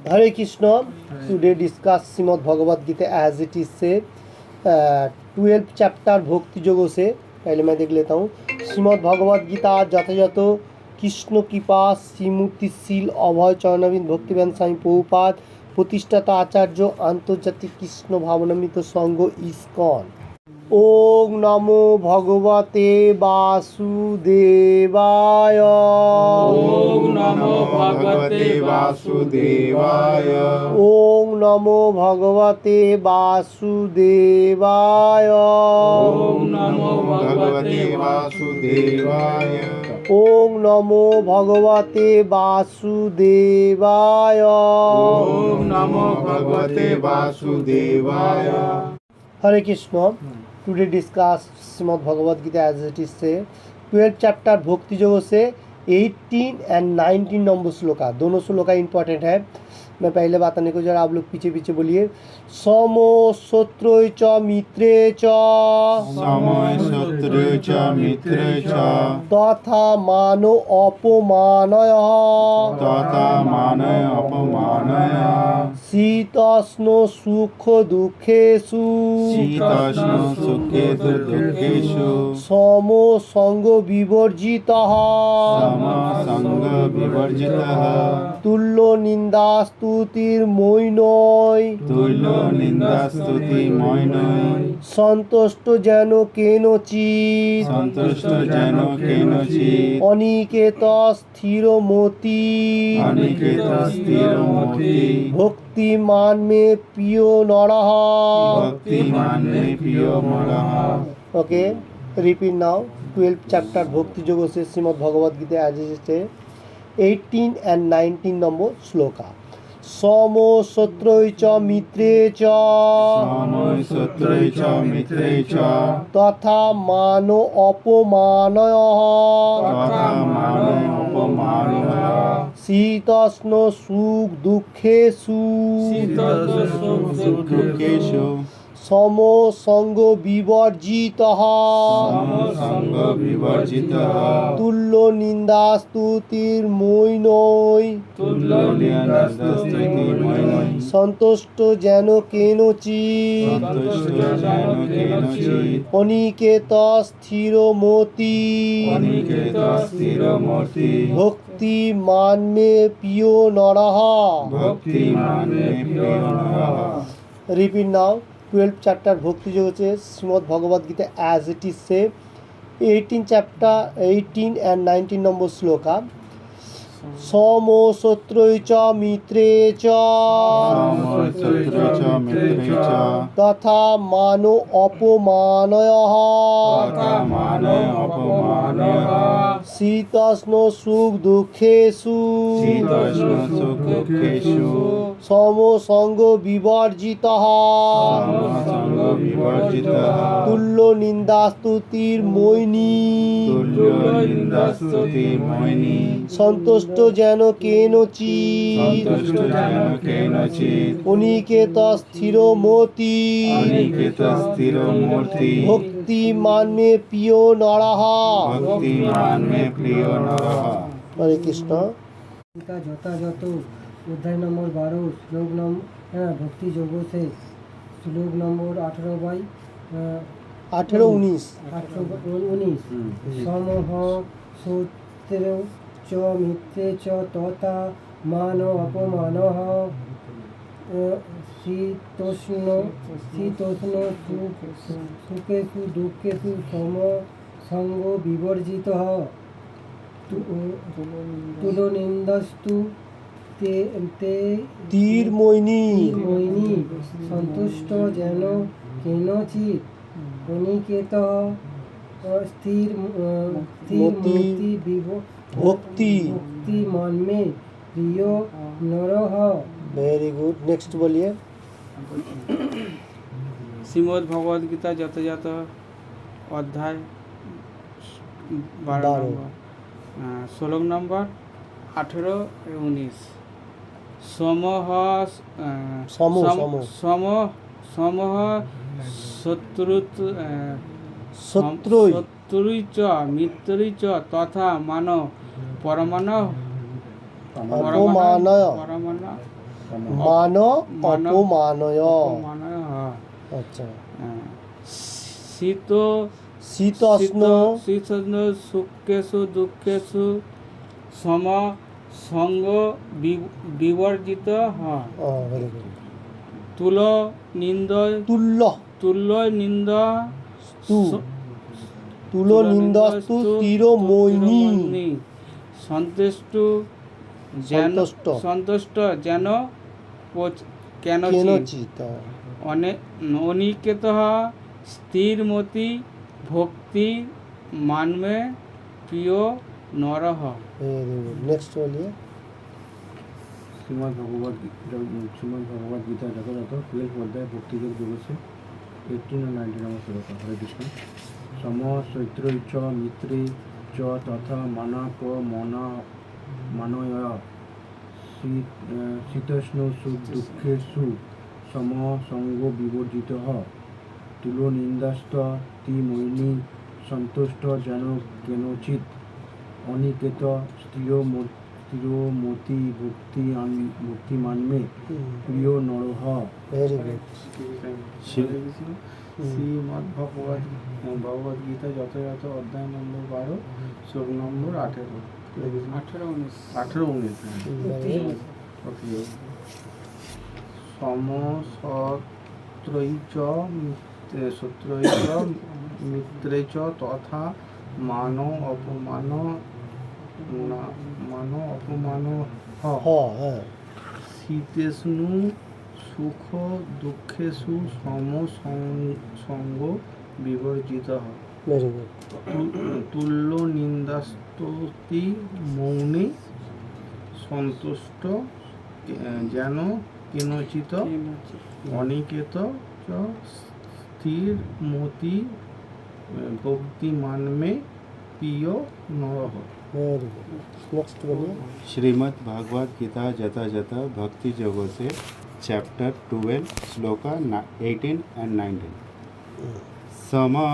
Hare Krishna. Today discuss Srimad Bhagavad Gita as it is say 12th chapter भक्ति योगों से पहले मैं देख लेता हूँ। श्रीमद् भगवद गीता যথাযথ কৃষ্ণ কৃপা শ্রীমূর্তিশীল অভয় চরণাবিন্দ ভক্তিবেদান্ত স্বামী প্রভুপাদ প্রতিষ্ঠাতা আচার্য আন্তর্জাতিক কৃষ্ণ ভাবনামৃত সংঘ ইসকন। ওং নমো ভগবতে বাসুদেবায়। ওং নমো ভগবতে বাসুদেবায়। ওং নমো ভগবতে বাসুদেবায়। ওং নমো ভগবতে বাসুদেবায়। ওং নমো ভগবতে বাসুদেবায়। ওং নমো ভগবতে বাসুদেবায়। Hare Krishna. Today discuss Shrimad Bhagavad Gita as it is से 12 चैप्टर भक्ति योग से 18 एंड 19 नंबर श्लोका। दोनों श्लोका इंपॉर्टेंट है। मैं पहले बताने को जरा आप लोग पीछे पीछे बोलिए। समो शत्रु च मित्रे च समः शत्रु च मित्रे च तथा मानो अपमानय तथा मानय अपमानय शीतोष्ण सुख दुखेषु शीतोष्ण सुखेषु दुःखेषु समो संग विवर्जितः समसंग विवर्जितः तुल्य निंदा स्तुतिर्मोहिनोय तुल्य निंदा स्तुति मोहिनोय सन्तुष्ट जेन केनचित् सन्तुष्ट जेन केनचित् अनिकेत स्थिरमति अनिकेत स्थिरमति भक्तिमान मे प्रियो नरः। भक्तिमान मे प्रियो नरः। Okay, repeat now. 12 chapter Bhakti Yoga से Shrimad Bhagavad Gita as it is 18 and 19 number श्लोका। समो शत्रु च मित्रे च समः शत्रु च मित्रे च तथा मानो अपमानय तथा मानय अपमानय शीतोष्ण सुख दुखेषु दुःखेषु समो संग विवर्जितः समसंग विवर्जितः तुल्य निंदा स्तुतिर्मोहिनोय तुल्य निंदा स्तुति मोहिनोय सन्तुष्ट जेन केनचित् सन्तुष्ट जेन केनचित् अनिकेत स्थिरमति अनिकेत स्थिरमति भक्तिमान मे प्रियो नरः। भक्तिमान मे प्रियो नरः। Repeat now. 12 chapter Bhakti Yoga से Shrimad Bhagavad Gita as it is से 18 चैप्टर 18 एंड 19 नंबर श्लोका। समो शत्रु च मित्रे च समः शत्रु च मित्रे च तथा मानो अपमानयः तथा मानय अपमानय शीतोष्ण सुख दुखेषु शीतोष्ण सुखदुःखेषु समो संग विवर्जितः समसंग विवर्जितः तुल्य निंदा स्तुतिर्मोहिनी तुल्य निंदा स्तुति मोहिनी सन्तुष्ट जेन केनचित् सन्तुष्ट जेन केनचित् अनिकेत स्थिरमति अनिकेत स्थिरमूर्ति भक्तिमान मे प्रियो नरः। भक्तिमान मे प्रियो नरः। हरे कृष्ण। गीता যথাযথ অধ্যায় নম্বর 12 শ্লোক ভক্তি যোগ से শ্লোক নম্বর 18 বাই 18-19 समः शत्रु च मित्रे च तथा मान अपमानः शीतोष्ण सुखेषु दुःखेषु समसंग विवर्जितः तुलनिन्दास्तु ते तीर्मोहिनी मोहिनी सन्तुष्ट जेन केनचित् अनिकेत स्थिरमति भक्तिमान मे प्रियो नरः। Very good. नेक्स्ट बोलिए। শ্রীমদ্ ভগবদ গীতা যথাযথ অধ্যায় 12 নম্বর শ্লোক নম্বর 18-19 সমহ শত্রুই চ মিত্রই চ তথা মান পরমাণু মান মান অপমানয়। অপমানয়। আচ্ছা, শীত শীতোষ্ণ শীতোষ্ণ সুখেষু দুঃখেষু সম সঙ্গ বিবর্জিত হয়। Very good. তুল নিন্দ তুল্য তুল্য নিন্দ তুলো নিন্দস্তু তিরোময়িনী। সন্তুষ্ট যেন সন্তুষ্ট। সন্তুষ্ট যেন কেনচিৎ কেনচিৎ। অনিকেত স্থিরমতি ভক্তি মানবে প্রিয় নরহ। Very good. নেক্সট বলিए। শ্রীমদ্ ভগবদ গীতা যথাযথ 12 অধ্যায় ভক্তিযোগ দিবসে 18 और 19 নম্বর শ্লোক। হরে কৃষ্ণ। সম শৈত্রৈ চ মিত্রে চ তথা মানয় শীতোষ্ণসু দুঃখেষু সম সঙ্গ বিবর্জিত। তুলো নিন্দাস্ত তিময়িনী সন্তুষ্ট যেন কেনচিৎ অনিকেত স্থিরমতি ভক্তি মানবে প্রিয় নরহ। Very good. শ্রীমদ্ ভগবদ গীতা যথাযথ অধ্যায় নম্বর 12 শ্লোক নম্বর 18 19। সমসত্রৈ চ মিত্রে চ তথা মান অপমান হ্যাঁ। শীতেষ্ণু সুখ দুঃখেষু সম সঙ্গ বিবর্জিত। Very good. তুল্য নিন্দাস্তুতি মৌনে সন্তুষ্ট যেন কেনচিত অনিকেত চ স্থির মতি ভক্তি মানমে প্রিয় নরহ। Very good. নেক্সট বলিए। श्रीमद् भागवत गीता यथायथ भक्ति योगो से चैप्टर 12 श्लोक 18 and 19। समा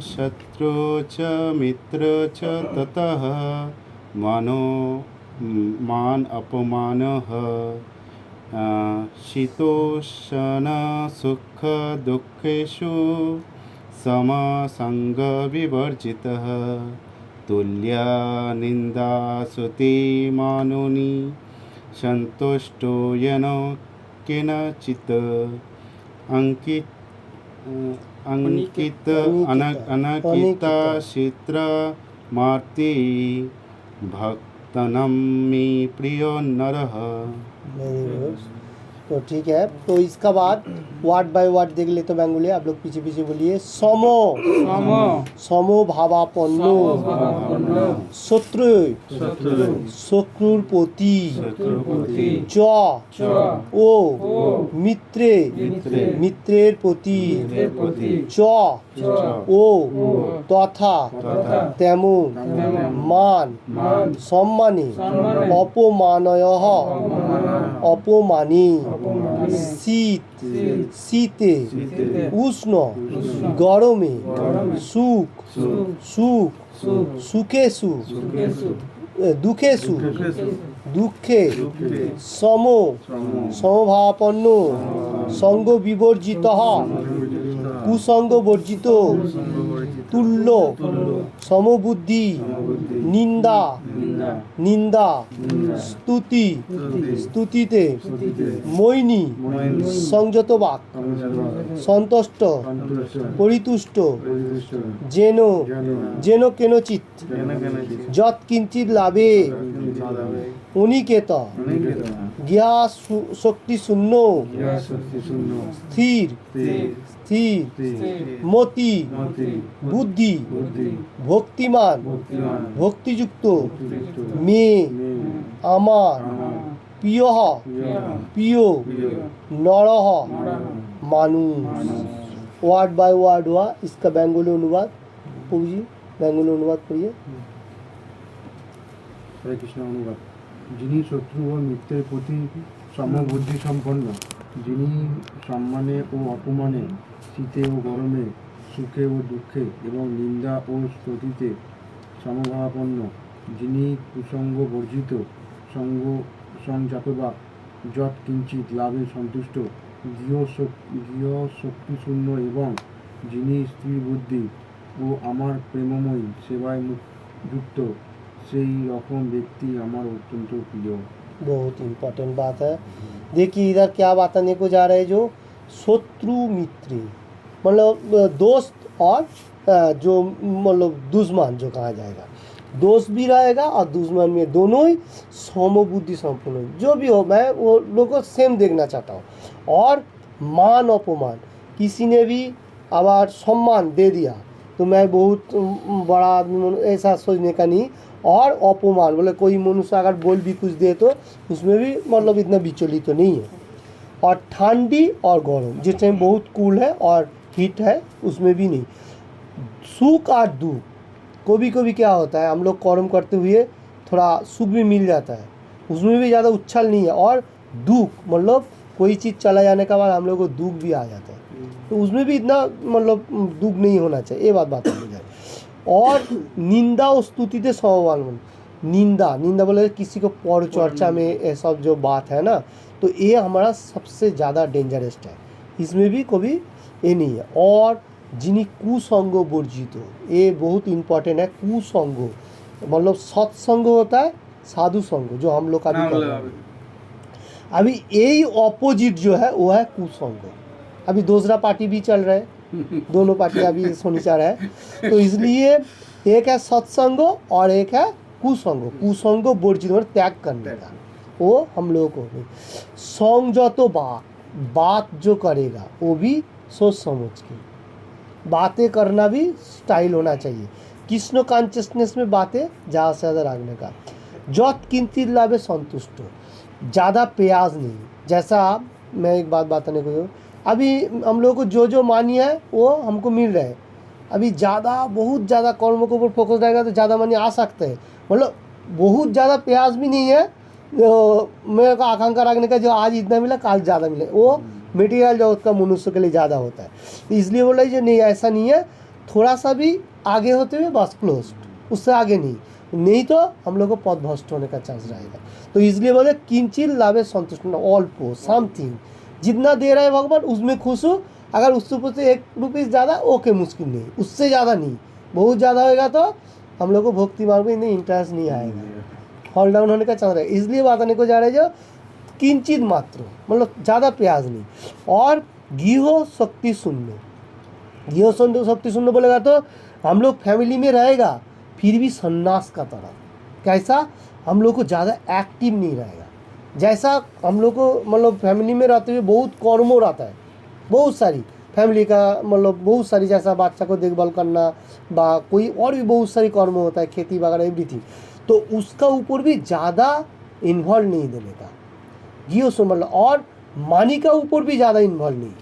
शत्रु च मित्र च ततः मान अपमानः शीतोष्ण सुख दुःखेषु समसंग विवर्जितः तुल्या निन्दास्तुति मानुनि सन्तुष्टो येन केनचित् अनकित चित्रमार्ति भक्तनं मे प्रियो नरः। Very good. तो ठीक है, तो इसका बाद वर्ड बाय वर्ड देख लेते बेंगोली। आप लोग पीछे पीछे बोलिए। समो समो भावापन्न शत्रु शत्रुर प्रति च ओ मित्रे मित्रेर प्रति च ओ तथा तेमन मान सम्माने अपमानयः अपमानी শীত শীতে উষ্ণ গরমে সুখ সুখ সুখেষু দুঃখেষু দুঃখে সমভাবাপন্ন সঙ্গ বিবর্জিত কুসঙ্গ বর্জিত তুল্য সমবুদ্ধি নিন্দা নিন্দা স্তুতি স্তুতিতে মৈনী সংযত বাক সন্তুষ্ট পরিতুষ্ট যেন যেন কেনচিৎ যৎ কিঞ্চিৎ লাভে অনিকেত জ্ঞা শক্তি শূন্য স্থির স্থির মতি বুদ্ধি ভক্তিমান ভক্তিযুক্ত মে আমার প্রিয় প্রিয় नरह मानुष। वर्ड बाय वर्ड हुआ, इसका बेंगोली अनुवाद। प्रभु जी बेंगोली अनुवाद पढ़िए। हरे कृष्ण अनुवाद। যিনি শত্রু ও মিত্রের প্রতি সমবুদ্ধি সম্পন্ন, যিনি সম্মানে ও অপমানে, শীতে ও গরমে, সুখে ও দুঃখে এবং নিন্দা ও স্তুতিতে সমভাবাপন্ন, যিনি কুসঙ্গ বর্জিত, সংজাতবাক যৎ কিঞ্চিত লাভে সন্তুষ্ট, গৃহ শক্তিশূন্য এবং যিনি স্ত্রী বুদ্ধি ও আমার প্রেমময়ী সেবায় যুক্ত, সেই রকম व्यक्ति আমার অত্যন্ত প্রিয়। बहुत इम्पोर्टेंट बात है। देखिए इधर क्या बात आने को जा रहा है, जो शत्रु मित्र मतलब दोस्त और जो मतलब दुश्मन जो कहा जाएगा, दोस्त भी रहेगा और दुश्मन में दोनों ही समबुद्धि संपन्न, जो भी हो मैं वो लोग को सेम देखना चाहता हूँ। और मान अपमान, किसी ने भी आवार सम्मान दे दिया तो मैं बहुत बड़ा आदमी ऐसा सोचने का नहीं। और अपमान बोले कोई मनुष्य अगर बोल भी कुछ दे तो उसमें भी मतलब इतना विचलित तो नहीं है। और ठंडी और गर्म, जिस टाइम बहुत कूल है और हीट है उसमें भी नहीं। सुख और दुख, कभी क्या होता है हम लोग कर्म करते हुए थोड़ा सुख भी मिल जाता है, उसमें भी ज़्यादा उछल नहीं है। और दुख मतलब कोई चीज़ चला जाने के बाद हम लोग को दुख भी आ जाता है, तो उसमें भी इतना मतलब दुख नहीं होना चाहिए, ये बात हो जाए। और निंदा और स्तुति से सममान, निंदा बोले किसी को पर चर्चा में ये सब जो बात है ना, तो ये हमारा सबसे ज़्यादा डेंजरस है, इसमें भी कभी ये नहीं है। और जिन्हीं कुसंग वर्जित हो, ये बहुत इम्पोर्टेंट है। कुसंग मतलब सत्संग होता है, साधु संग जो हम लोग का भी कर रहे हैं। अभी यही ऑपोजिट जो है वो है कुसंग। अभी दूसरा पार्टी भी चल रहा है, दोनों पार्टी अभी शनिचर है, तो इसलिए एक है सत्संग और एक है कुसंग। कुसंग वर्जित मतलब त्याग करने का, वो हम लोगों को नहीं। संयत बात जो करेगा वो भी सोच समझ के बातें करना भी स्टाइल होना चाहिए। कृष्ण कॉन्शियसनेस में बातें ज़्यादा से ज़्यादा रखने का। जत किंचित लाभे संतुष्ट, ज़्यादा प्रयास नहीं। जैसा मैं एक बात बताने को, अभी हम लोगों को जो मानी है वो हमको मिल रहा है। अभी ज़्यादा बहुत ज़्यादा कर्म के ऊपर फोकस रहेगा तो ज़्यादा मानी आ सकते हैं, मतलब बहुत ज़्यादा प्रयास भी नहीं है। मेरे को आकांक्षा रखने का जो आज इतना मिला कल ज़्यादा मिले, वो मटेरियल जगत का मनुष्य के लिए ज़्यादा होता है। इसलिए बोला जो नहीं ऐसा नहीं है, थोड़ा सा भी आगे होते हुए बस क्लोज, उससे आगे नहीं तो हम लोग को पद भ्रष्ट होने का चांस रहेगा। तो इसलिए बोले किंचित लाभे संतुष्ट, ऑल्पो समथिंग, जितना दे रहे हैं भगवान उसमें खुश हो। अगर उससे ऊपर से 1 रुपये ज़्यादा ओके, मुश्किल नहीं, उससे ज़्यादा नहीं। बहुत ज़्यादा होगा तो हम लोग को भक्ति मार्ग में इतनी इंटरेस्ट नहीं आएगा, फॉल डाउन होने का चांस रहेगा। इसलिए बात आने को जा रहे जो किंचित मात्र मतलब ज़्यादा प्रयास नहीं। और गृह शक्ति शून्य, गृह शक्ति शून्य बोलेगा तो हम लोग फैमिली में रहेगा फिर भी सन्यास का तरह। कैसा, हम लोग को ज़्यादा एक्टिव नहीं रहेगा। जैसा हम लोग को मतलब फैमिली में रहते हुए बहुत कर्मो रहता है, बहुत सारी फैमिली का मतलब बहुत सारी, जैसा बच्चा को देखभाल करना बा कोई और भी बहुत सारी कर्म होता है, खेती वगैरह एवरीथिंग, तो उसका ऊपर भी ज़्यादा इन्वॉल्व नहीं देने का जियो सो मतलब। और मानी का ऊपर भी ज़्यादा इन्वॉल्व नहीं,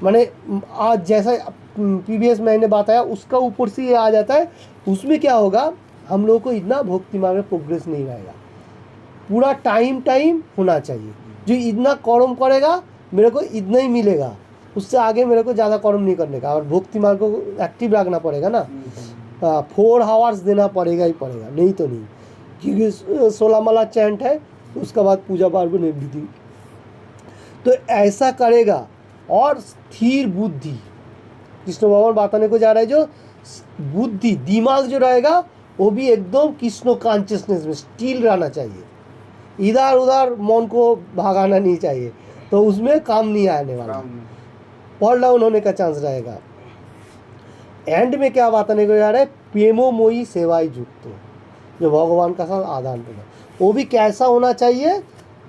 माने आज जैसा प्रीवियस मैंने बताया उसका ऊपर से ये आ जाता है। उसमें क्या होगा, हम लोग को इतना भक्ति मार्ग में प्रोग्रेस नहीं रहेगा। पूरा टाइम होना चाहिए, जो इतना कर्म करेगा मेरे को इतना ही मिलेगा, उससे आगे मेरे को ज़्यादा कर्म नहीं करने का। और भक्ति मार्ग को एक्टिव रखना पड़ेगा ना, 4 आवर्स देना पड़ेगा ही पड़ेगा, नहीं तो नहीं, क्योंकि 16 माला चैंट है, उसके बाद पूजा पार्वण विधि, तो ऐसा करेगा। और स्थिर बुद्धि, कृष्ण भगवान बताने को जा रहा है, जो बुद्धि दिमाग जो रहेगा वो भी एकदम कृष्ण कॉन्शियसनेस में स्टिल रहना चाहिए, इधर उधर मन को भगाना नहीं चाहिए, तो उसमें काम नहीं आने वाला, फॉल डाउन होने का चांस रहेगा। एंड में क्या बताने को जा रहा है, प्रेमोमयी सेवाई युक्त, जो भगवान का साथ आदान प्रदान, वो भी कैसा होना चाहिए,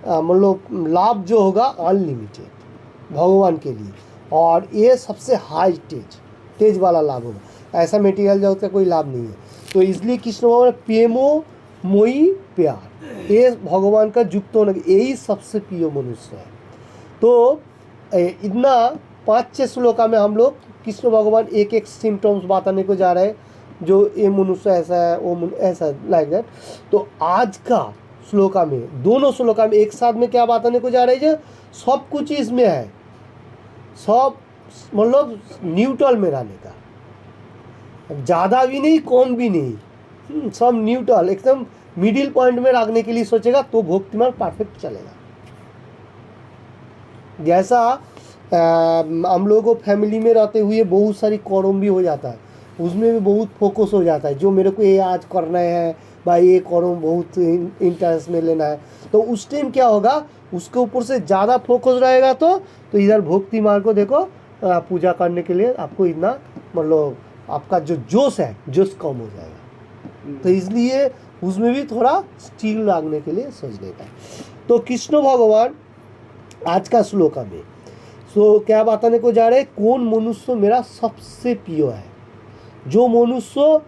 मतलब लाभ जो होगा अनलिमिटेड भगवान के लिए। और ये सबसे हाई तेज वाला लाभ होगा, ऐसा मटेरियल जगत का कोई लाभ नहीं है। तो इसलिए कृष्ण भगवान प्रेमोमयी प्यार, ये भगवान का युक्त होने, यही सबसे प्रिय मनुष्य है। तो इतना 5-6 श्लोका में हम लोग कृष्ण भगवान एक सिम्टम्स बताने को जा रहे हैं, जो ये मनुष्य ऐसा है, वो ऐसा लाइक दैट। तो आज का श्लोका में, दोनों श्लोका में एक साथ में क्या बताने को जा रहे हैं, जो सब कुछ इसमें है, सब मतलब न्यूट्रल में रहने का, ज़्यादा भी नहीं कम भी नहीं, सब न्यूट्रल एकदम मिडिल पॉइंट में रखने के लिए सोचेगा तो भक्ति मार्ग परफेक्ट चलेगा। जैसा हम लोगों को फैमिली में रहते हुए बहुत सारी कॉरम भी हो जाता है, उसमें भी बहुत फोकस हो जाता है, जो मेरे को ये आज करना है भाई, ये कॉरम बहुत इंटरेस्ट में लेना है, तो उस टाइम क्या होगा, उसके ऊपर से ज़्यादा फोकस रहेगा। तो इधर भक्ति मार्ग को देखो, पूजा करने के लिए आपको इतना मतलब आपका जो जोश है, जोश कम हो जाएगा। तो इसलिए उसमें भी थोड़ा स्टील लागने के लिए सोचने का। तो कृष्ण भगवान आज का श्लोक में क्या बताने को जा रहे हैं, कौन मनुष्य मेरा सबसे प्रिय है। जो मनुष्य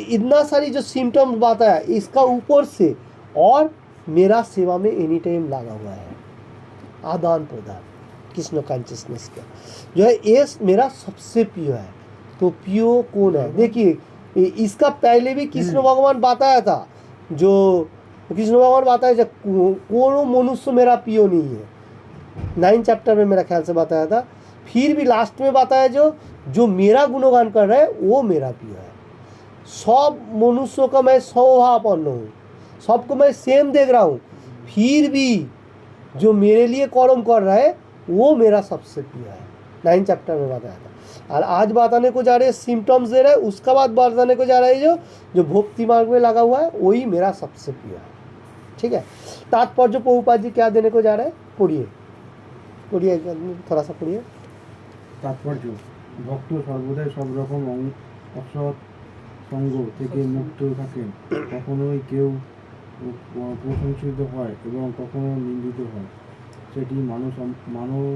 इतना सारी जो सिम्टम्स बताया, इसका ऊपर से और मेरा सेवा में एनी टाइम लगा हुआ है, आदान प्रदान कृष्ण कॉन्शियसनेस का जो है, ये मेरा सबसे प्रिय है। तो प्रिय कौन है, देखिए इसका पहले भी कृष्ण भगवान बताया था, जो कृष्ण भगवान बताया जब कौन मनुष्य मेरा प्रिय नहीं है, 9 चैप्टर में मेरा ख्याल से बताया था। फिर भी लास्ट में बताया जो मेरा गुणगान कर रहा है वो मेरा प्रिय है। सब मनुष्यों का मैं स्वभावपन्न हूँ, सबको मैं सेम देख रहा हूँ, फिर भी जो मेरे लिए कर्म कर रहा है वो मेरा सबसे प्रिय है, 9 चैप्टर में बताया था। और आज बताने को जा रहे हैं सिम्टम्स दे रहे हैं, उसका बाद बताने को जा रहे हैं जो भक्ति मार्ग में लगा हुआ है वही मेरा सबसे प्रिय है। ठीक है, तात्पर्य प्रभुपाद जी क्या देने को जा रहे हैं, पढ़िए थोड़ा सा पढ़िए। তাৎপর্য, ভক্ত সর্বদাই সব রকম অসৎ সঙ্গ থেকে মুক্ত থাকেন। কখনোই কেউ প্রশংসিত হয় এবং কখনো নিন্দিত হয়, সেটি মানব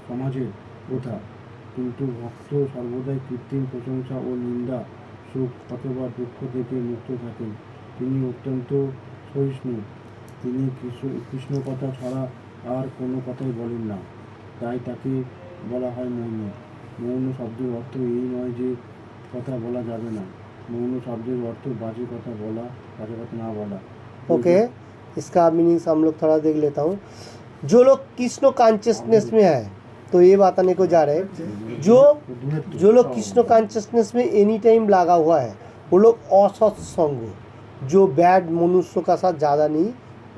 সমাজের প্রথা। কিন্তু ভক্ত সর্বদাই কৃত্রিম প্রশংসা ও নিন্দা, সুখ অথবা দুঃখ থেকে মুক্ত থাকেন। তিনি অত্যন্ত সহিষ্ণু, তিনি কৃষ্ণ কথা ছাড়া আর কোনো কথাই বলেন না, তাই তাকে বলা হয় মৌন। মৌন শব্দের অর্থ এই নয় যে কথা বলা যাবে না, মৌন শব্দের अर्थ बाजी কথা বলা, বাজে কথা না বলা। ओके, इसका मीनिंग हम लोग थोड़ा देख लेता हूँ। जो लोग कृष्ण कॉन्शियसनेस में है, तो ये बताने को जा रहे हैं, जो लोग कृष्ण कॉन्शियसनेस में एनी टाइम लगा हुआ है, वो लोग असत्संग, जो बैड मनुष्यों का साथ ज़्यादा नहीं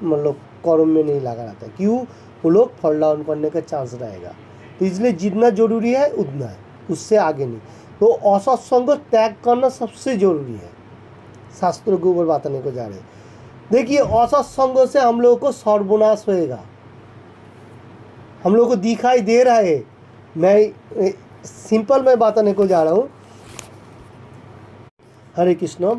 मतलब कर्म में नहीं लगा रहता है। क्यों, वो लोग फॉल डाउन करने का चांस रहेगा। तो इसलिए जितना जरूरी है उतना है, उससे आगे नहीं। तो असत्संग त्याग करना सबसे जरूरी है, शास्त्रों के ऊपर बताने को जा रहे हैं। देखिए असत्संग से हम लोगों को सर्वनाश होएगा, हम लोगों को दिखाई दे रहा है। मैं सिंपल में बताने को जा रहा हूँ, हरे कृष्ण।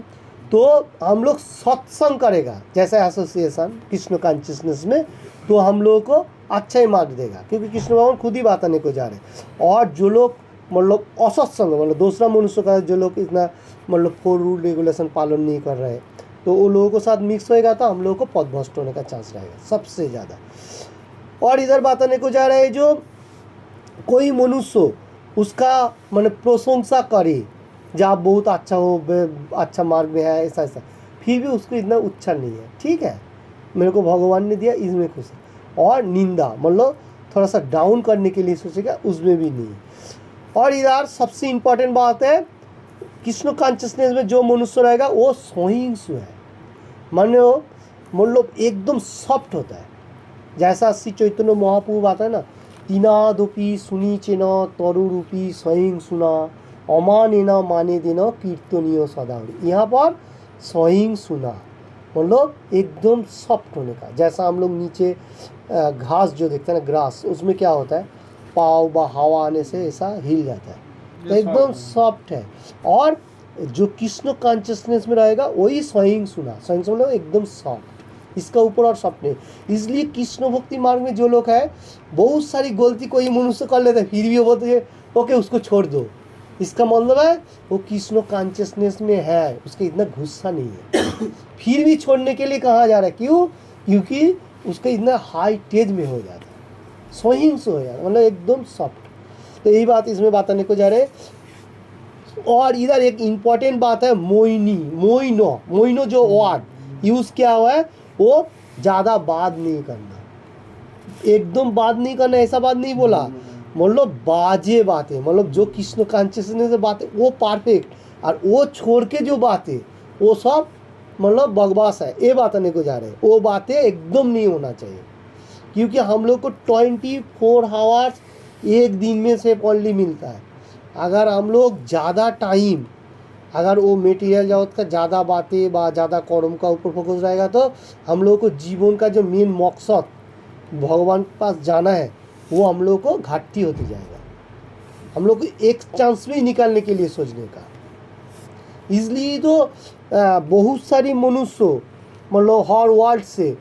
तो हम लोग सत्संग करेगा जैसे एसोसिएशन कृष्ण कॉन्शियसनेस में, तो हम लोगों को अच्छा ही मार्ग देगा, क्योंकि कृष्ण भगवान खुद ही बताने को जा रहे हैं। और जो लोग मतलब असत्संग मतलब दूसरा मनुष्य का, जो लोग इतना मतलब 4 रूल रेगुलेशन पालन नहीं कर रहे, तो वो लोगों के साथ मिक्स होएगा, तो हम लोगों को पदभ्रष्ट होने का चांस रहेगा सबसे ज़्यादा। और इधर बताने को जा रहे हैं, जो कोई मनुष्य उसका मतलब प्रशंसा करे, जो आप बहुत अच्छा हो, अच्छा मार्ग में है, ऐसा ऐसा, फिर भी उसको इतना उच्छा नहीं है, ठीक है, मेरे को भगवान ने दिया इसमें खुश है। और निंदा मतलब थोड़ा सा डाउन करने के लिए सोचेगा, उसमें भी नहीं। और इधर सबसे इम्पोर्टेंट बात है, कृष्ण कॉन्शियसनेस में जो मनुष्य रहेगा वो सहिष्णु है, मानो मतलब एकदम सॉफ्ट होता है। जैसा श्री चैतन्य महाप्रभु आता है ना, तीनादपि सुनी चेन तरुरूपी सहिष्णुना अमानेना माने देना कीर्तनीय सदा। यहाँ पर सहिष्णुना मतलब एकदम सॉफ्ट होने का। जैसा हम लोग नीचे घास जो देखते हैं ना, ग्रास, उसमें क्या होता है, पाव व हवा आने से ऐसा हिल जाता है, तो एकदम सॉफ्ट है। और जो कृष्ण कॉन्शियसनेस में रहेगा वही सहिष्णुना, सहिष्णु मतलब एकदम सॉफ्ट, इसका ऊपर और सॉफ्ट नहीं। इसलिए कृष्ण भक्ति मार्ग में जो लोग हैं, बहुत सारी गलती कोई मनुष्य कर लेते हैं, फिर भी वो बोलते हैं ओके उसको छोड़ दो, इसका मतलब है वो कृष्ण कॉन्शियसनेस में है, उसके इतना गुस्सा नहीं है। फिर भी छोड़ने के लिए कहा जा रहा है, क्यों, क्योंकि उसका इतना हाई तेज में हो जाता है, सहिष्णु हो जाता है, मतलब एकदम सॉफ्ट। तो यही बात इसमें बताने को जा रहे हैं। और इधर एक इम्पॉर्टेंट बात है, मोइनो जो वर्ड यूज़ किया हुआ है, वो ज़्यादा बात नहीं करना, एकदम बात नहीं करना, ऐसा बात नहीं बोला, मतलब बाजे बातें, मतलब जो कृष्ण कॉन्शियसनेस से बातें वो परफेक्ट, और वो छोड़ के जो बातें वो सब मतलब बकवास है, ये बताने को जा रहे हैं। वो बातें एकदम नहीं होना चाहिए, क्योंकि हम लोग को 24 आवर्स एक दिन में से ओनली मिलता है। अगर हम लोग ज़्यादा टाइम अगर वो मेटीरियल जगत का ज़्यादा बातें व ज़्यादा कर्म का ऊपर फोकस रहेगा तो हम लोग को जीवन का जो मेन मकसद भगवान के पास जाना है वो हम लोग को घाटी होते जाएगा। हम लोग को एक चांस भी निकालने के लिए सोचने का। इसलिए तो बहुत सारी मनुष्य मतलब हर वर्ल्ड से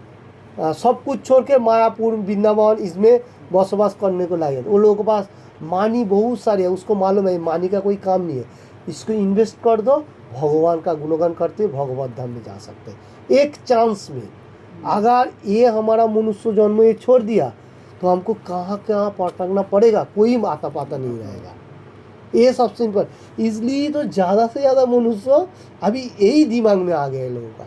सब कुछ छोड़ के मायापुर वृंदावन इसमें बसवास करने को लगे। वो लोगों के पास मानी बहुत सारी है, उसको मालूम है मानी का कोई काम नहीं है, इसको इन्वेस्ट कर दो, भगवान का गुणगान करते भगवत धाम में जा सकते हैं एक चांस में। अगर ये हमारा मनुष्य जन्म ये छोड़ दिया तो हमको कहाँ कहाँ भटकना पड़ेगा, कोई आता पाता नहीं रहेगा। ये सबसे इम्पोर्टेंट। इसलिए तो ज़्यादा से ज़्यादा मनुष्य अभी यही दिमाग में आ गया है लोगों का।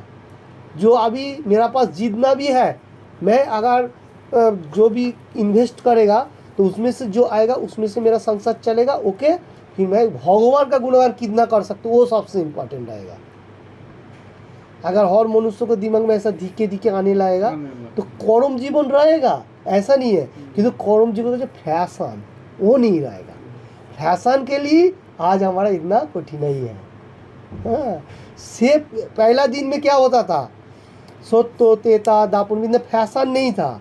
जो अभी मेरा पास जितना भी है मैं अगर जो भी इन्वेस्ट करेगा तो उसमें से जो आएगा उसमें से मेरा संसार चलेगा, ओके। फिर मैं भगवान का गुणगान कितना कर सकता हूँ वो सबसे इम्पोर्टेंट रहेगा। अगर हर मनुष्य को दिमाग में ऐसा धीके धीके आने लगेगा तो कर्म जीवन रहेगा, ऐसा नहीं है। किंतु कर्म जीवन का जो फैशन वो नहीं रहेगा। फैशन के लिए आज हमारा इतना कठिनाई है। हाँ, से पहला दिन में क्या होता था, सत्य तेता दापुन में फैशन नहीं था।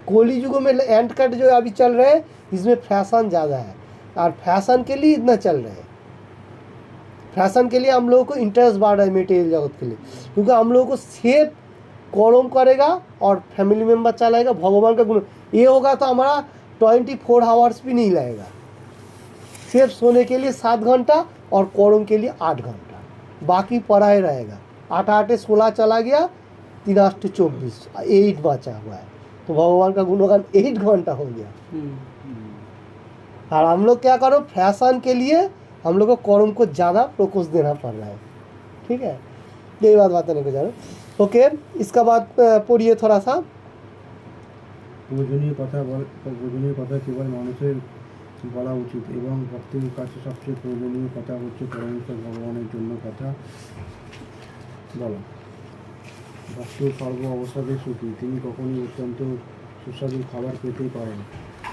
कोली युगों में एंड कट जो अभी चल रहे हैं इसमें फैशन ज़्यादा है और फैशन के लिए इतना चल रहे हैं। फैशन के लिए हम लोगों को इंटरेस्ट बढ़ रहा है मेटेरियल जगत के लिए, क्योंकि हम लोगों को सेफ कर्म करेगा और फैमिली मेम्बर चलाएगा, भगवान का गुण ये होगा तो हमारा 24 आवर्स भी नहीं लगेगा। सिर्फ सोने के लिए 7 घंटा और कर्म के लिए 8 घंटा, बाकी पढ़ाई रहेगा। 8 8 16 चला गया, 3 8 24 8 बचा हुआ है, तो भगवान का गुणगान 8 घंटा हो गया। और हम लोग क्या करो, फैशन के लिए हम लोग को कर्म को ज़्यादा फोकस देना पड़ रहा है। ठीक है, यही बात बताने को जा रहा हूँ। ओके, इसका बाद पढ़िए थोड़ा सा। প্রয়োজনীয় কথা কেবল মানুষের বলা উচিত এবং ভক্তের কাছে সবচেয়ে প্রয়োজনীয় কথা হচ্ছে পরমেশ্বর ভগবানের জন্য কথা বলা। ভক্ত সর্ব অবস্থাতে সুখী, তিনি কখনই অত্যন্ত সুস্বাদু খাবার পেতেই পারেন,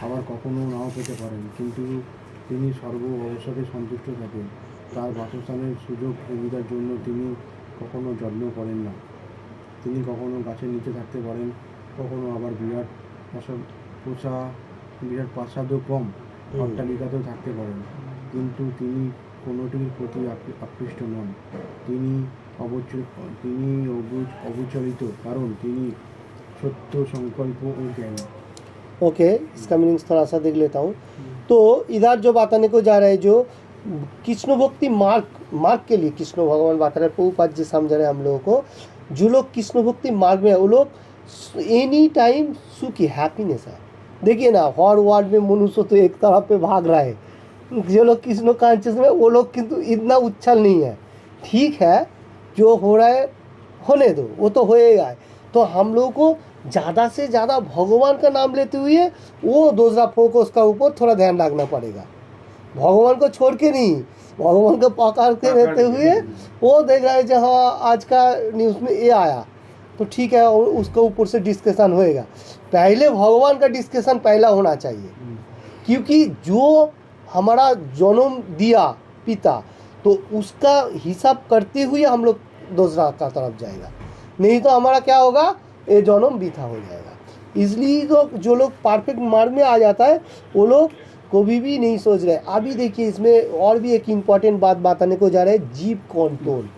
আবার কখনো নাও পেতে পারেন, কিন্তু তিনি সর্ব অবস্থাতে সন্তুষ্ট থাকেন। তার বাসস্থানের সুযোগ সুবিধার জন্য তিনি কখনো যত্ন করেন না। তিনি কখনো গাছের নিচে থাকতে পারেন, কখনো আবার বিরাট প্রাসাদও কম অট্টালিকাতেও থাকতে পারেন, কিন্তু তিনি কোনোটির প্রতি আকৃষ্ট নন। তিনি অবিচলিত, কারণ তিনি সত্য সংকল্প ও জ্ঞানী। ओके, इसका मीनिंग थोड़ा सा देख लेता हूँ। तो इधर जो बताने को जा रहा है, जो कृष्ण भक्ति मार्ग के लिए कृष्ण भगवान बता रहे, प्रभुपाद जी समझ रहे हैं हम लोगों को। जो लोग कृष्ण भक्ति मार्ग में है वो लोग एनी टाइम सुखी हैप्पीनेस है। देखिए ना, हर वर्ल्ड में मनुष्य तो एक तरफ पे भाग रहा है। जो लोग कृष्ण कॉन्शियस में वो लोग किंतु इतना उछल नहीं है। ठीक है, जो हो रहा है होने दो, वो तो होएगा। तो हम लोगों को ज़्यादा से ज़्यादा भगवान का नाम लेते हुए वो दूसरा फोकस का ऊपर थोड़ा ध्यान रखना पड़ेगा। भगवान को छोड़ के नहीं, भगवान को पकड़ते रहते हुए वो देख रहा है जो हाँ आज का न्यूज़ में ये आया तो ठीक है, और उसके ऊपर से डिस्कशन होएगा। पहले भगवान का डिस्कशन पहला होना चाहिए, क्योंकि जो हमारा जन्म दिया पिता तो उसका हिसाब करते हुए हम लोग दूसरा का तरफ जाएगा, नहीं तो हमारा क्या होगा, ये जन्म बीता हो जाएगा। इसलिए तो जो लोग परफेक्ट मार्ग में आ जाता है वो लोग कभी भी नहीं सोच रहे। अभी देखिए इसमें और भी एक इम्पॉर्टेंट बात बताने को जा रहे हैं, जीव कंट्रोल।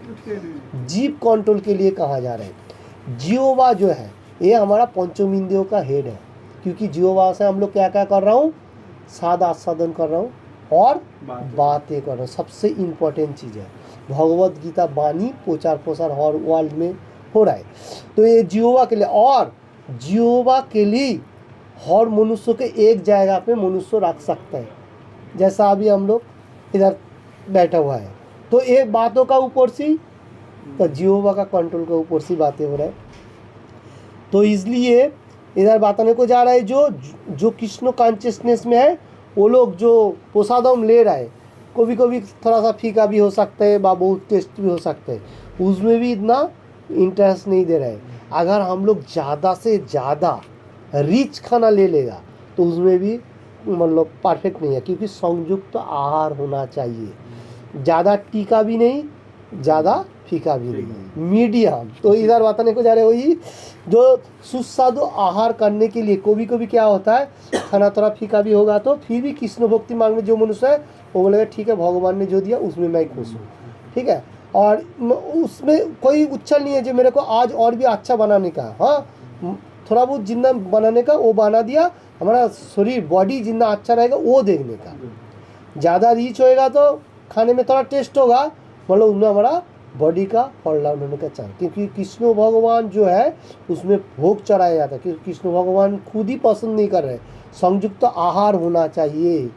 जीव कंट्रोल के लिए कहा जा रहा है। जिह्वा जो है ये हमारा पंचम इंद्रियों का हेड है, क्योंकि जिह्वा से हम लोग क्या क्या कर रहा हूँ, सादा आस्वादन कर रहा हूँ और बातें कर रहा हूँ। सबसे इम्पोर्टेंट चीज़ है, भगवत गीता वाणी प्रचार प्रसार हर वर्ल्ड में हो रहा है। तो ये जिह्वा के लिए, और जिह्वा के लिए हर मनुष्य के एक जगह पे मनुष्य रख सकते हैं। जैसा अभी हम लोग इधर बैठा हुआ है तो एक बातों का ऊपर से तो जिह्वा का कंट्रोल के ऊपर से बातें हो रहा है। तो इसलिए इधर बताने को जा रहा है, जो कृष्ण कॉन्शियसनेस में है वो लोग जो प्रसादम ले रहा है, कभी कभी थोड़ा सा फीका भी हो सकता है, बहुत टेस्ट भी हो सकता है, उसमें भी इतना इंटरेस्ट नहीं दे रहा है। अगर हम लोग ज़्यादा से ज़्यादा रिच खाना ले लेगा तो उसमें भी मतलब परफेक्ट नहीं है, क्योंकि संयुक्त आहार होना चाहिए, ज़्यादा तीखा भी नहीं, ज़्यादा फीका भी नहीं, मीडियम। तो इधर बताने को जा रहे वही जो सुस्वादु आहार करने के लिए कभी कभी क्या होता है खाना थोड़ा फीका भी होगा तो फिर भी कृष्ण भक्ति मार्ग में जो मनुष्य है वो बोलेगा ठीक है भगवान ने जो दिया उसमें मैं खुश हूँ, ठीक है। और उसमें कोई उच्छल नहीं है जो मेरे को आज और भी अच्छा बनाने का, हाँ थोड़ा बहुत जितना बनाने का वो बना दिया, हमारा शरीर बॉडी जितना अच्छा रहेगा वो देखने का। ज़्यादा रिच होएगा तो खाने में थोड़ा टेस्ट होगा, मतलब उसमें हमारा बॉडी का फॉल डाउन होने का चांस, क्योंकि कृष्ण भगवान जो है उसमें भोग चढ़ाया जाता है, क्योंकि कृष्ण भगवान खुद ही पसंद नहीं कर रहे। संयुक्त आहार होना चाहिए,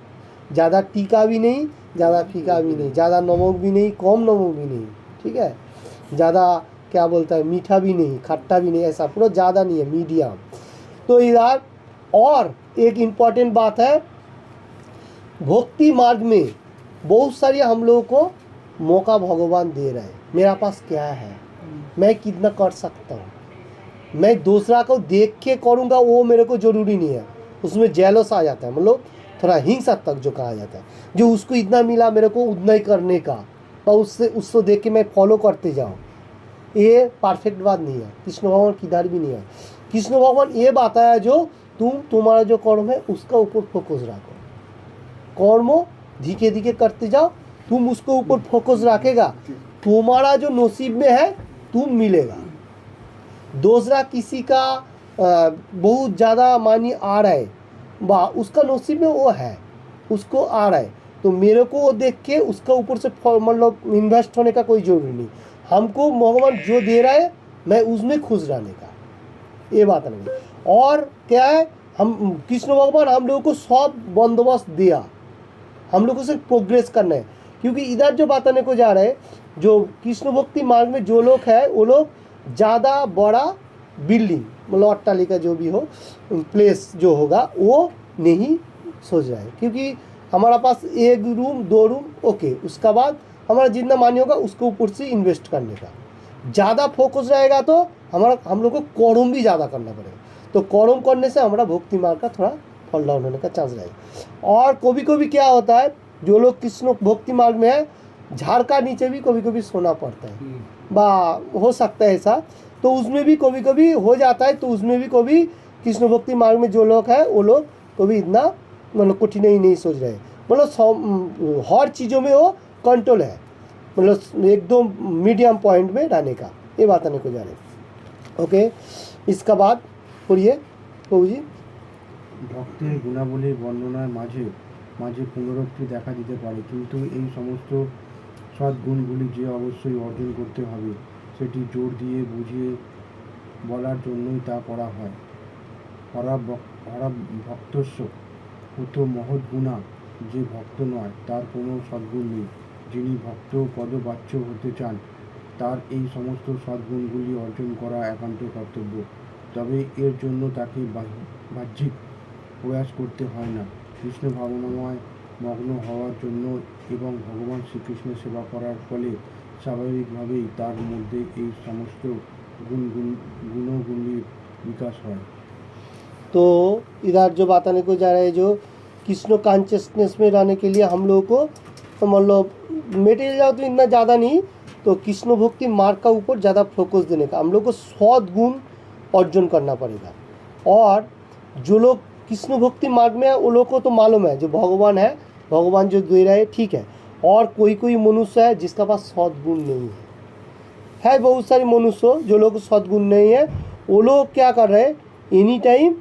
ज़्यादा तीखा भी नहीं, ज़्यादा फीका भी नहीं, ज़्यादा नमक भी नहीं, कम नमक भी नहीं, ठीक है। ज़्यादा क्या बोलता है मीठा भी नहीं, खट्टा भी नहीं, ऐसा पूरा ज़्यादा नहीं है, मीडियम। तो इधर और एक इम्पॉर्टेंट बात है, भक्ति मार्ग में बहुत सारी हम लोगों को मौका भगवान दे रहे हैं। मेरा पास क्या है, मैं कितना कर सकता हूँ, मैं दूसरा को देख के करूँगा वो मेरे को ज़रूरी नहीं है, उसमें जेलस आ जाता है, मतलब थोड़ा हिंसा तक जो कहा जाता है, जो उसको इतना मिला मेरे को उतना ही करने का, और उसको देख के मैं फॉलो करते जाऊँ, ये परफेक्ट बात नहीं है। कृष्ण भगवान किधर भी नहीं है। कृष्ण भगवान ये बात है जो तुम्हारा जो कर्म है उसका ऊपर फोकस रखो, कर्म धीरे धीरे करते जाओ, तुम उसको ऊपर फोकस रखेगा, तुम्हारा जो नसीब में है तुम मिलेगा। दूसरा किसी का बहुत ज़्यादा मानी आ रहा है, वाह उसका नसीब में वो है, उसको आ रहा है, तो मेरे को वो देख के उसका ऊपर से मतलब इन्वेस्ट होने का कोई ज़रूरी नहीं। हमको भगवान जो दे रहा है मैं उसमें खुश रहने का, ये बात नहीं। और क्या है, हम कृष्ण भगवान हम लोगों को सब बंदोबस्त दिया, हम लोग को सिर्फ प्रोग्रेस करना है। क्योंकि इधर जो बताने को जा रहे हैं, जो कृष्ण भक्ति मार्ग में जो लोग हैं वो लोग ज़्यादा बड़ा बिल्डिंग मतलब अट्टालिका जो भी हो प्लेस जो होगा वो नहीं सोच रहा है, क्योंकि हमारा पास एक रूम दो रूम ओके, उसका बाद हमारा जितना मान्य होगा उसके ऊपर से इन्वेस्ट करने का ज़्यादा फोकस रहेगा, तो हम लोग को कर्म भी ज़्यादा करना पड़ेगा, तो कर्म करने से हमारा भक्ति मार्ग का थोड़ा फॉल डाउन होने का चांस रहेगा। और कभी कभी क्या होता है, जो लोग कृष्ण भक्ति मार्ग में है झाड़ का नीचे भी कभी कभी सोना पड़ता है, बा हो सकता है ऐसा, तो उसमें भी कभी कभी हो जाता है, तो उसमें भी कभी कृष्ण भक्ति मार्ग में जो लोग हैं वो लोग कभी इतना मतलब कठिनाई नहीं सोच रहे, मतलब हर चीज़ों में वो कंट्रोल है, मतलब एकदम मीडियम पॉइंट में रहने का, ये बताने को जा रहे हैं। ओके, इसका बाद पढ़िए प्रभु जी। ভক্তের গুণাবলীর বর্ণনার মাঝে মাঝে পুনরুক্তি দেখা দিতে পারে, কিন্তু এই সমস্ত সদ্গুণগুলি যে অবশ্যই অর্জন করতে হবে সেটি জোর দিয়ে বুঝিয়ে বলার জন্যই তা করা হয়। হরা ভক্তস্য হতো মহৎ গুণা, যে ভক্ত নয় তার কোনো সদ্গুণ নেই। যিনি ভক্ত পদবাচ্য হতে চান তার এই সমস্ত সদ্গুণগুলি অর্জন করা একান্ত কর্তব্য, তবে এর জন্য তাকে বাহ্যিক প্রয়াস করতে হয় না। কৃষ্ণ ভাবনাময় মগ্ন হওয়ার জন্য এবং ভগবান শ্রীকৃষ্ণের সেবা করার ফলে স্বাভাবিকভাবেই তার মধ্যে এই সমস্ত गुणों विकास হয়। तो इधर जो बताने को जा रहा है, जो कृष्ण कॉन्शियसनेस में रहने के लिए हम लोगों को तो मतलब मेटेरियल जाओ तो इतना ज़्यादा नहीं, तो कृष्ण भक्ति मार्ग का ऊपर ज़्यादा फोकस देने का, हम लोग को सद्गुण अर्जन करना पड़ेगा। और जो लोग कृष्ण भक्ति मार्ग में है वो लोग को तो मालूम है जो भगवान है, भगवान जो दे रहे हैं ठीक है, और कोई कोई मनुष्य है जिसका पास सद्गुण नहीं है बहुत सारे मनुष्य जो लोग सद्गुण नहीं है, वो लोग क्या कर रहे हैं एनी टाइम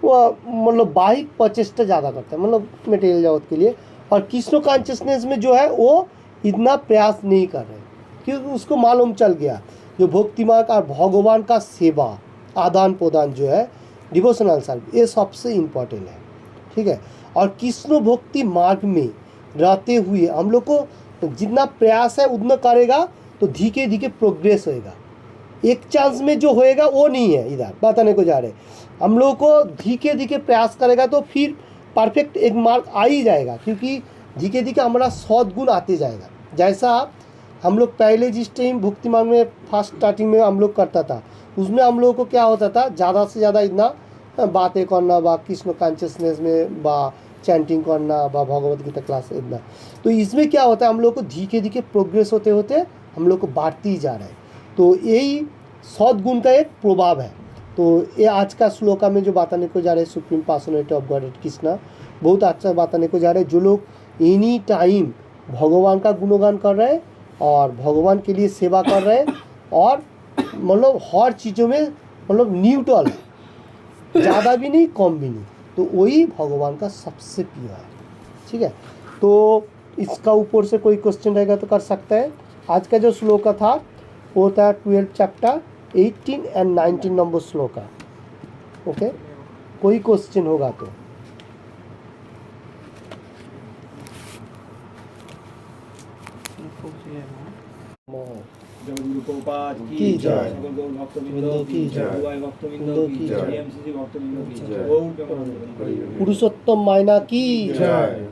वो मतलब बाहिक प्रचेष्टा ज़्यादा करते हैं, मतलब मटेरियल जगत के लिए, और कृष्ण कॉन्शियसनेस में जो है वो इतना प्रयास नहीं कर रहे, क्योंकि उसको मालूम चल गया जो भक्ति मार्ग और भगवान का सेवा आदान प्रदान जो है डिवोशनल सर्विस, ये सबसे इम्पोर्टेंट है, ठीक है। और कृष्ण भक्ति मार्ग में रहते हुए हम लोग को जितना प्रयास है उतना करेगा तो धीरे धीरे प्रोग्रेस होएगा, एक चांस में जो होएगा वो नहीं है। इधर बताने को जा रहे हम लोग को धीरे धीरे प्रयास करेगा तो फिर परफेक्ट एक मार्क आ ही जाएगा, क्योंकि धीरे धीरे हमारा सद्गुण आते जाएगा। जैसा हम लोग पहले जिस टाइम भक्ति मार्ग में फर्स्ट स्टार्टिंग में हम लोग करता था, उसमें हम लोगों को क्या होता था ज़्यादा से ज़्यादा इतना बातें करना बा कृष्ण कॉन्शियसनेस में बा चैंटिंग करना बा भगवत गीता क्लास इतना। तो इसमें क्या होता है, हम लोग को धीरे धीरे प्रोग्रेस होते होते हम लोग को बढ़ते ही जा रहा है। तो यही सद्गुण का एक प्रभाव है। तो ये आज का श्लोका में जो बताने को जा रहे हैं supreme personality of God Krishna, बहुत अच्छा बताने को जा रहे हैं। जो लोग एनी टाइम भगवान का गुणगान कर रहे हैं और भगवान के लिए सेवा कर रहे हैं और मतलब हर चीज़ों में मतलब न्यूट्रल है, ज़्यादा भी नहीं कम भी नहीं, तो वही भगवान का सबसे प्रिय है। ठीक है, तो इसका ऊपर से कोई क्वेश्चन रहेगा तो कर सकता है। आज का जो श्लोक था वो था 12 चैप्टर 18 एंड 19 नंबर श्लोक का। ओके, कोई क्वेश्चन होगा तो जगद्गुरु प्रभुपाद की की जय। जय, सकल गौर भक्तवृंदों की जय, गुरुवाई भक्तवृंदों की जय, एमसीसी भक्तवृंदों की जय, गौर प्रेमानंद। पुरुषोत्तम मायना की जय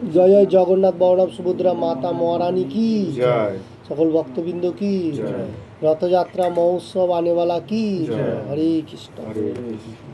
जय जगन्नाथ बलराम सुभद्रा माता महारानी की जय सकल भक्तबिंदु की जय। रथ यात्रा महोत्सव आने वाला की जय। हरे कृष्ण। हरे कृष्ण।